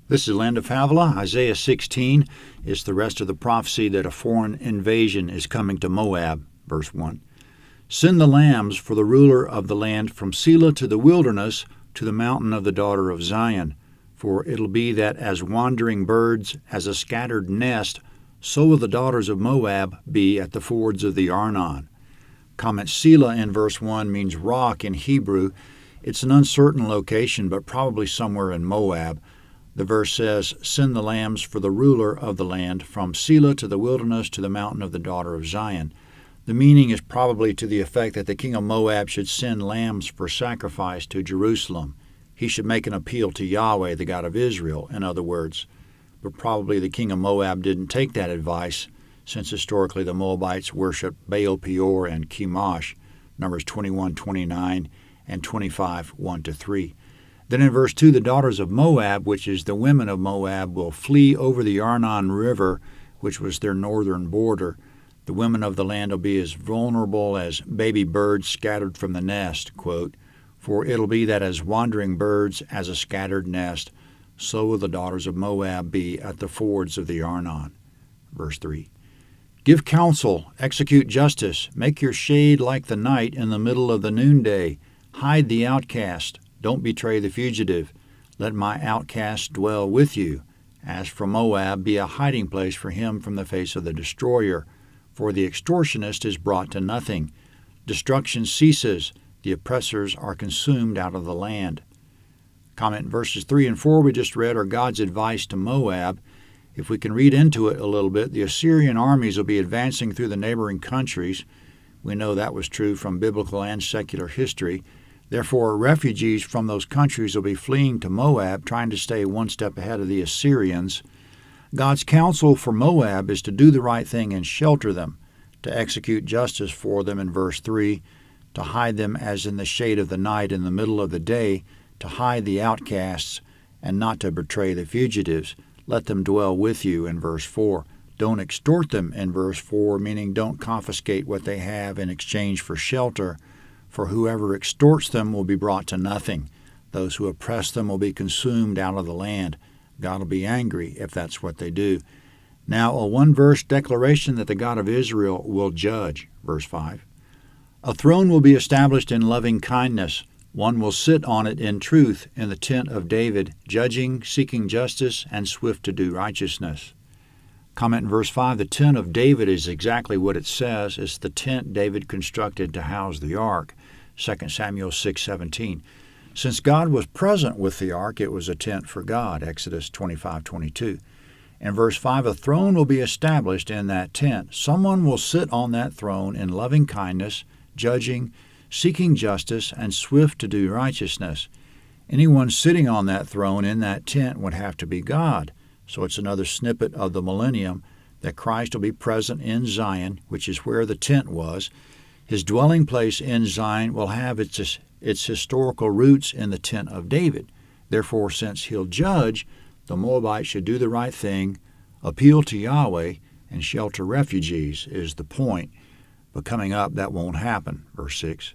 This is Land of Havilah. Isaiah 16 is the rest of the prophecy that a foreign invasion is coming to Moab. Verse 1. Send the lambs for the ruler of the land from Selah to the wilderness, to the mountain of the daughter of Zion. For it'll be that as wandering birds, as a scattered nest, so will the daughters of Moab be at the fords of the Arnon. Comment Selah in verse 1 means rock in Hebrew. It's an uncertain location, but probably somewhere in Moab. The verse says, Send the lambs for the ruler of the land, from Selah to the wilderness to the mountain of the daughter of Zion. The meaning is probably to the effect that the king of Moab should send lambs for sacrifice to Jerusalem. He should make an appeal to Yahweh, the God of Israel, in other words. But probably the king of Moab didn't take that advice, since historically the Moabites worshiped Baal Peor and Chemosh, Numbers 21:29 and 25:1-3. Then in verse 2, the daughters of Moab, which is the women of Moab, will flee over the Arnon River, which was their northern border. The women of the land will be as vulnerable as baby birds scattered from the nest, quote, For it'll be that as wandering birds, as a scattered nest, so will the daughters of Moab be at the fords of the Arnon. Verse 3. Give counsel, execute justice, make your shade like the night in the middle of the noonday, hide the outcast, don't betray the fugitive. Let my outcast dwell with you. As for Moab, be a hiding place for him from the face of the destroyer. For the extortionist is brought to nothing. Destruction ceases. The oppressors are consumed out of the land. Comment verses 3 and 4 we just read are God's advice to Moab. If we can read into it a little bit, the Assyrian armies will be advancing through the neighboring countries. We know that was true from biblical and secular history. Therefore, refugees from those countries will be fleeing to Moab, trying to stay one step ahead of the Assyrians. God's counsel for Moab is to do the right thing and shelter them, to execute justice for them in verse 3, to hide them as in the shade of the night in the middle of the day, to hide the outcasts, and not to betray the fugitives. Let them dwell with you in verse 4. Don't extort them in verse 4, meaning don't confiscate what they have in exchange for shelter. For whoever extorts them will be brought to nothing. Those who oppress them will be consumed out of the land. God will be angry if that's what they do. Now, a one-verse declaration that the God of Israel will judge. Verse 5. A throne will be established in loving kindness. One will sit on it in truth in the tent of David, judging, seeking justice, and swift to do righteousness. Comment in verse 5, the tent of David is exactly what it says. It's the tent David constructed to house the ark, 2 Samuel 6:17. Since God was present with the ark, it was a tent for God, Exodus 25:22. In verse 5, a throne will be established in that tent. Someone will sit on that throne in loving kindness, judging, seeking justice, and swift to do righteousness. Anyone sitting on that throne in that tent would have to be God. So it's another snippet of the millennium that Christ will be present in Zion, which is where the tent was. His dwelling place in Zion will have its historical roots in the tent of David. Therefore, since he'll judge, the Moabites should do the right thing, appeal to Yahweh, and shelter refugees is the point. But coming up, that won't happen. Verse 6.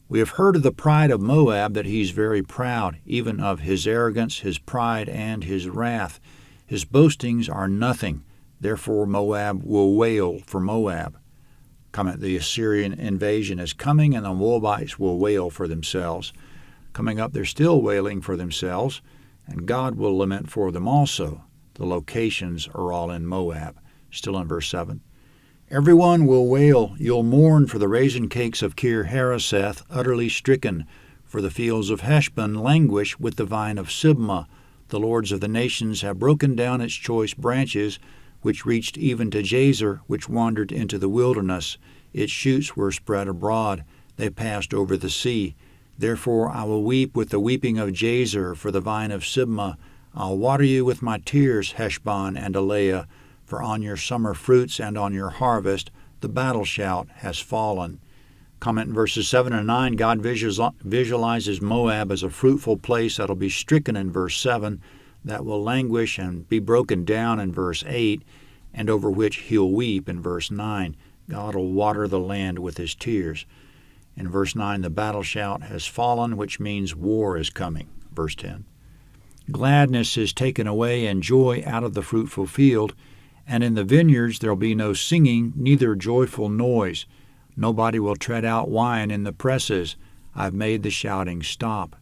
We have heard of the pride of Moab, that he's very proud, even of his arrogance, his pride, and his wrath. His boastings are nothing. Therefore Moab will wail for Moab. Comment, the Assyrian invasion is coming, and the Moabites will wail for themselves. Coming up, they're still wailing for themselves, and God will lament for them also. The locations are all in Moab. Still in verse 7. Everyone will wail, you'll mourn for the raisin cakes of Kir Hareseth, utterly stricken. For the fields of Heshbon languish with the vine of Sibmah. The lords of the nations have broken down its choice branches, which reached even to Jazer, which wandered into the wilderness. Its shoots were spread abroad. They passed over the sea. Therefore I will weep with the weeping of Jazer for the vine of Sibmah. I'll water you with my tears, Heshbon and Eleah. For on your summer fruits and on your harvest the battle shout has fallen. Comment in verses 7 and 9, God visualizes Moab as a fruitful place that will be stricken in verse 7, that will languish and be broken down in verse 8, and over which he'll weep in verse 9. God will water the land with his tears. In verse 9, the battle shout has fallen, which means war is coming. Verse 10. Gladness is taken away and joy out of the fruitful field, and in the vineyards there'll be no singing, neither joyful noise. Nobody will tread out wine in the presses. I've made the shouting stop.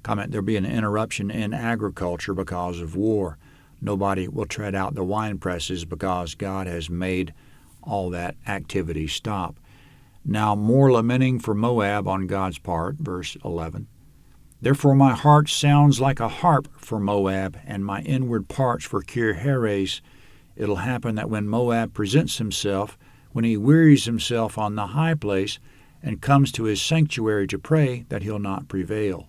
Comment, there'll be an interruption in agriculture because of war. Nobody will tread out the wine presses because God has made all that activity stop. Now more lamenting for Moab on God's part, verse 11. Therefore my heart sounds like a harp for Moab, and my inward parts for Kir-Heres. It'll happen that when Moab presents himself, when he wearies himself on the high place and comes to his sanctuary to pray, that he'll not prevail.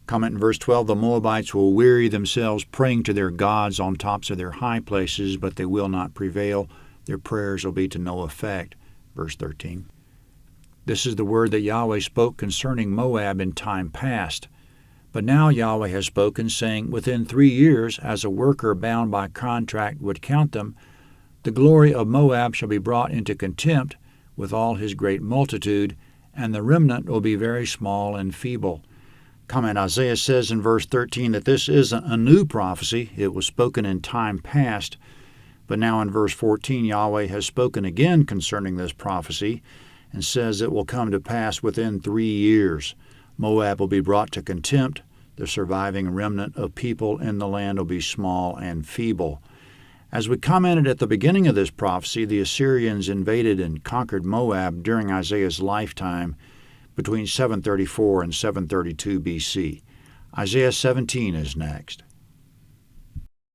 Comment in verse 12, the Moabites will weary themselves praying to their gods on tops of their high places, but they will not prevail. Their prayers will be to no effect. Verse 13. This is the word that Yahweh spoke concerning Moab in time past. But now Yahweh has spoken, saying, within 3 years, as a worker bound by contract would count them, the glory of Moab shall be brought into contempt with all his great multitude, and the remnant will be very small and feeble. Comment, Isaiah says in verse 13 that this isn't a new prophecy. It was spoken in time past. But now in verse 14, Yahweh has spoken again concerning this prophecy and says it will come to pass within 3 years. Moab will be brought to contempt. The surviving remnant of people in the land will be small and feeble. As we commented at the beginning of this prophecy, the Assyrians invaded and conquered Moab during Isaiah's lifetime between 734 and 732 BC. Isaiah 17 is next.